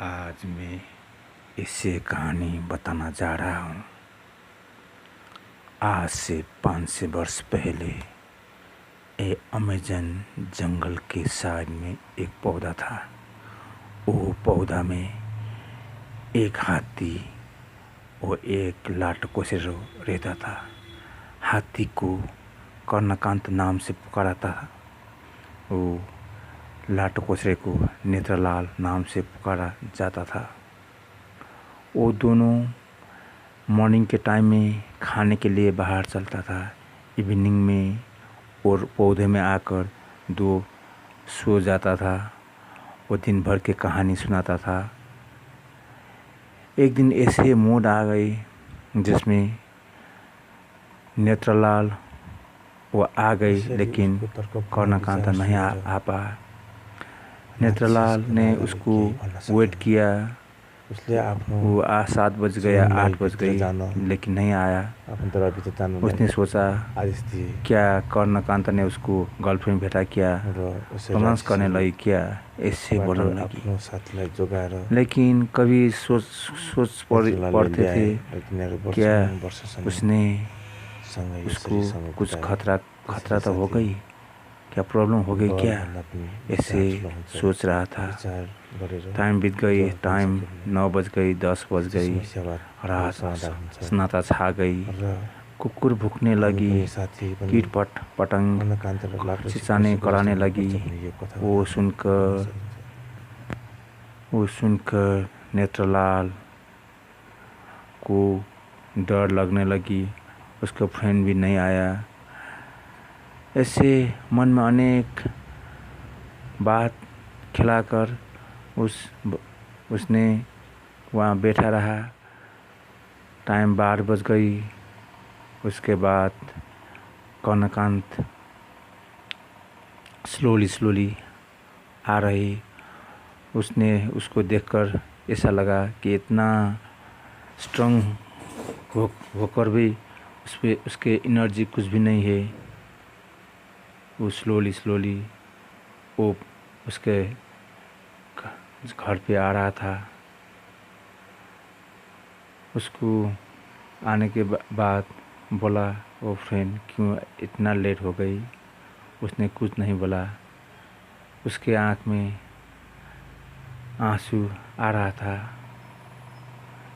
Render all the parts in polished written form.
आज मैं इससे कहानी बताना जा रहा हूँ। आज से 500 वर्ष पहले अमेज़न जंगल के साइड में एक पौधा था। वो पौधा में एक हाथी और एक लाटकोसेरो रहता था। हाथी को कर्णकांत नाम से पुकारा था। वो लाटकोसेरो को नेत्रलाल नाम से पुकारा जाता था। वो दोनों मॉर्निंग के टाइम में खाने के लिए बाहर चलता था। इवनिंग में और पौधे में आकर दो सो जाता था। वो दिन भर की कहानी सुनाता था। एक दिन ऐसे मूड आ गई जिसमें नेत्रलाल वो आ गई, लेकिन कर्णकांत नहीं आ पाया। नेत्रलाल ने उसको वेट किया। वो 7 बज गया, 8 बज गई, लेकिन नहीं आया। उसने सोचा क्या कर्णकांत ने उसको गर्लफ्रेंड भेटा, क्या रोमांस करने लगी, क्या ऐसे बोलने लगी। लेकिन कभी सोच पड़ते थे क्या उसने उसको कुछ खतरा तो हो गई, क्या प्रॉब्लम हो गई, क्या ऐसे सोच रहा था। टाइम बीत गई, टाइम 9 बज गई, 10 बज गई, रात सन्नाटा छा गई। कुकुर भुकने लगी, कीट पतंग चिचाने कराने लगी। वो सुनकर नेत्रलाल को डर लगने लगी। उसका फ्रेंड भी नहीं आया। ऐसे मन में अनेक बात खिलाकर उसने वहाँ बैठा रहा। टाइम 12 बज गई। उसके बाद कर्णकांत स्लोली आ रही। उसने उसको देखकर ऐसा लगा कि इतना स्ट्रांग होकर भी उसके एनर्जी कुछ भी नहीं है। वो स्लोली वो उसके घर पे आ रहा था। उसको आने के बाद बोला, वो फ्रेंड क्यों इतना लेट हो गई। उसने कुछ नहीं बोला। उसके आँख में आंसू आ रहा था।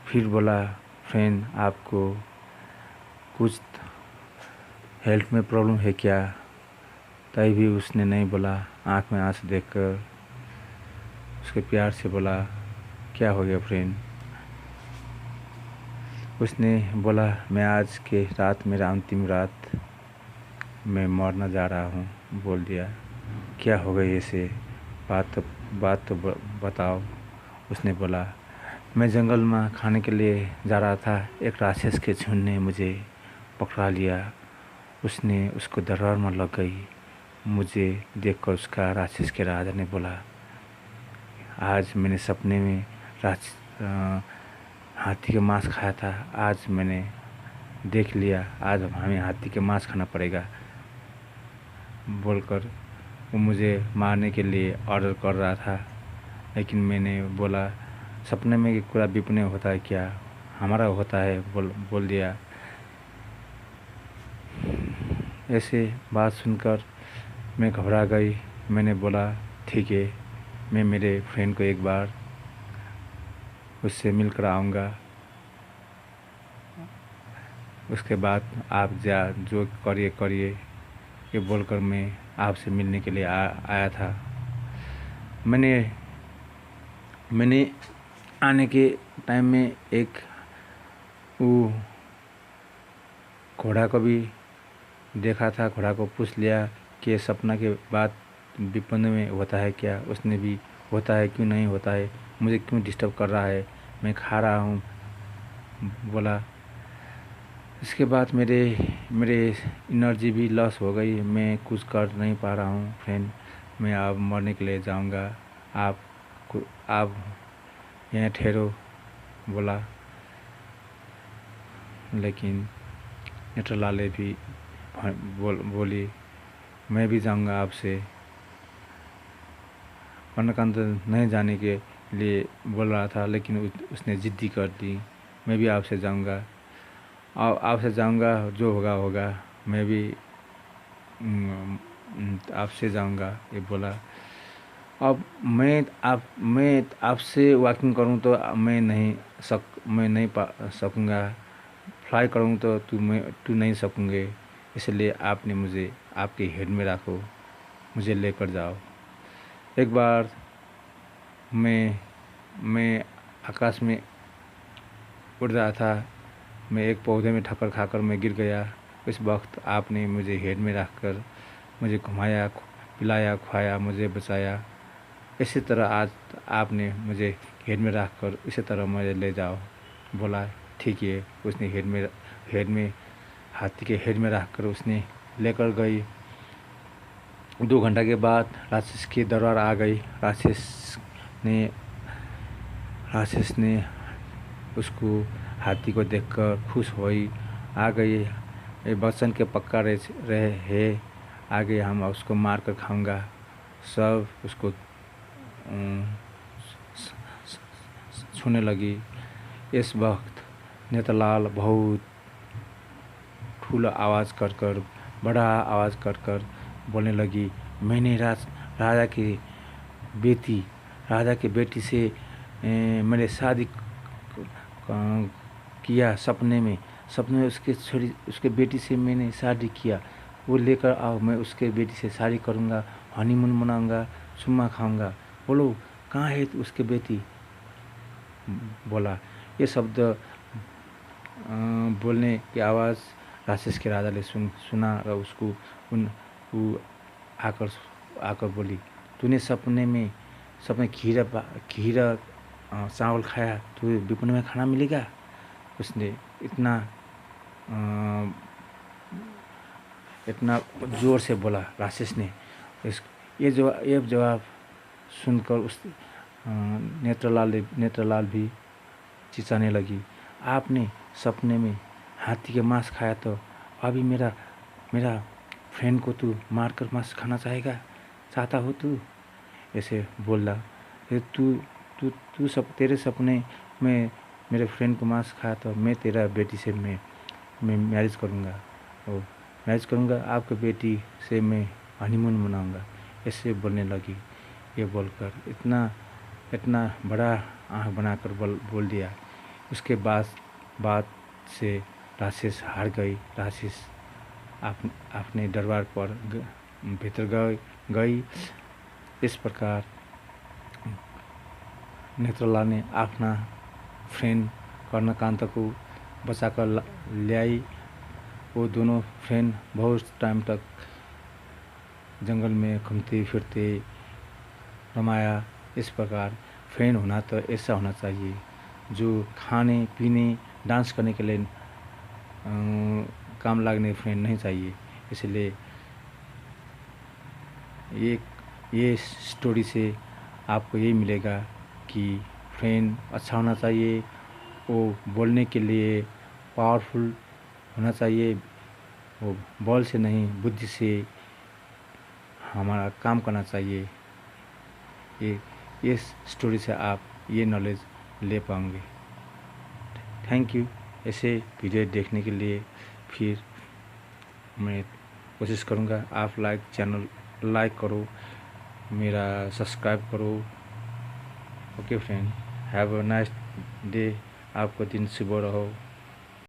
फिर बोला, फ्रेंड आपको कुछ हेल्थ में प्रॉब्लम है क्या। तभी भी उसने नहीं बोला। आँख में आंसू देखकर उसके प्यार से बोला, क्या हो गया फ्रेंड। उसने बोला, मैं आज के रात मेरा अंतिम रात, मैं मरना जा रहा हूँ, बोल दिया। क्या हो गई ऐसे, बात तो बताओ। उसने बोला, मैं जंगल में खाने के लिए जा रहा था। एक राक्षस के झुंड ने मुझे पकड़ा लिया। उसको दरार में लग गई। मुझे देखकर उसका राक्षस के राजा ने बोला, आज मैंने सपने में हाथी का मांस खाया था। आज मैंने देख लिया, आज हमें हाथी का मांस खाना पड़ेगा, बोलकर वो मुझे मारने के लिए ऑर्डर कर रहा था। लेकिन मैंने बोला, सपने में पूरा विपने होता है क्या, हमारा होता है, बोल दिया। ऐसे बात सुनकर मैं घबरा गई। मैंने बोला, ठीक है, मैं मेरे फ्रेंड को एक बार उससे मिलकर आऊँगा। उसके बाद आप जो करिए, ये बोलकर मैं आपसे मिलने के लिए आया था। मैंने आने के टाइम में एक वो घोड़ा को भी देखा था। घोड़ा को पूछ लिया कि सपना के बाद विपन्न में होता है क्या। उसने भी होता है, क्यों नहीं होता है, मुझे क्यों डिस्टर्ब कर रहा है, मैं खा रहा हूँ, बोला। इसके बाद मेरे एनर्जी भी लॉस हो गई। मैं कुछ कर नहीं पा रहा हूँ फ्रेंड। मैं अब मरने के लिए जाऊँगा। आप यहाँ ठहरो, बोला। लेकिन नेत्रलाल भी बोली, मैं भी जाऊँगा आपसे। कर्णकांत नहीं जाने के लिए बोल रहा था, लेकिन उसने ज़िद्दी कर दी, मैं भी आपसे जाऊंगा, आपसे जाऊंगा, जो होगा होगा, मैं भी आपसे जाऊंगा, ये बोला। अब मैं आपसे वॉकिंग करूं तो मैं नहीं सकूंगा, फ्लाई करूं तो तू नहीं सकूंगे, इसलिए आपने मुझे आपके हेड में रखो, मुझे लेकर जाओ। एक बार मैं आकाश में उड़ रहा था, मैं एक पौधे में ठक्कर खाकर मैं गिर गया। उस वक्त आपने मुझे हेड में रखकर मुझे घुमाया, पिलाया, खुआया, मुझे बचाया। इसी तरह आज आपने मुझे हेड में रखकर इसी तरह मुझे ले जाओ। बोला ठीक है। उसने हेड में हाथी के हेड में रखकर उसने लेकर गई। 2 घंटा के बाद राक्षस की दरबार आ गई। राक्षस ने उसको हाथी को देखकर खुश हुई, आ गई, ये वचन के पक्का रहे है, आगे हम उसको मार कर खाऊंगा। सब उसको छूने लगी। इस वक्त नेत्रलाल बहुत ठूला आवाज़ कर बड़ा आवाज़ कर बोलने लगी, मैंने राजा की बेटी से मैंने शादी किया, सपने में उसके बेटी से मैंने शादी किया। वो लेकर आओ, मैं उसके बेटी से शादी करूँगा, हनीमून मनाऊँगा, चुम्मा खाऊँगा। बोलो कहाँ है उसके बेटी? बोला। ये शब्द बोलने की आवाज़ राक्षस के राजा ने सुना और उसको वो आकर बोली, तूने सपने खीरा चावल खाया, तो विपन में खाना मिलेगा? उसने इतना ज़ोर से बोला राक्षस ने। ये जवाब सुनकर उस नेत्रलाल भी चिल्लाने लगी, आपने सपने में हाथी के मांस खाया, तो अभी मेरा फ्रेंड को तू मारकर मांस खाना चाहता हो तू? ऐसे बोला। तेरे सपने में मेरे फ्रेंड को मांस खाया, तो मैं तेरा बेटी से मैं मैरिज करूँगा, आपके बेटी से मैं हनीमून मनाऊँगा। ऐसे बोलने लगी। ये बोलकर इतना बड़ा आँख बनाकर बोल दिया। उसके बाद से राक्षस हार गई। राक्षस अपने दरबार पर भीतर गई। इस प्रकार नेत्रलाल ने अपना फ्रेंड कर्णकांत को बचाकर ले आई। वो दोनों फ्रेंड बहुत टाइम तक जंगल में घूमते फिरते रमाया। इस प्रकार फ्रेंड होना तो ऐसा होना चाहिए, जो खाने पीने डांस करने के लिए काम लागने फ्रेंड नहीं चाहिए। इसलिए ये स्टोरी से आपको यही मिलेगा कि फ्रेंड अच्छा होना चाहिए, वो बोलने के लिए पावरफुल होना चाहिए, वो बॉल से नहीं बुद्धि से हमारा काम करना चाहिए। ये स्टोरी से आप ये नॉलेज ले पाएंगे। Thank you. ऐसे वीडियो देखने के लिए फिर मैं कोशिश करूँगा। आप चैनल लाइक करो, मेरा सब्सक्राइब करो। Okay friend, have a nice day. आपको दिन शुभ रहो।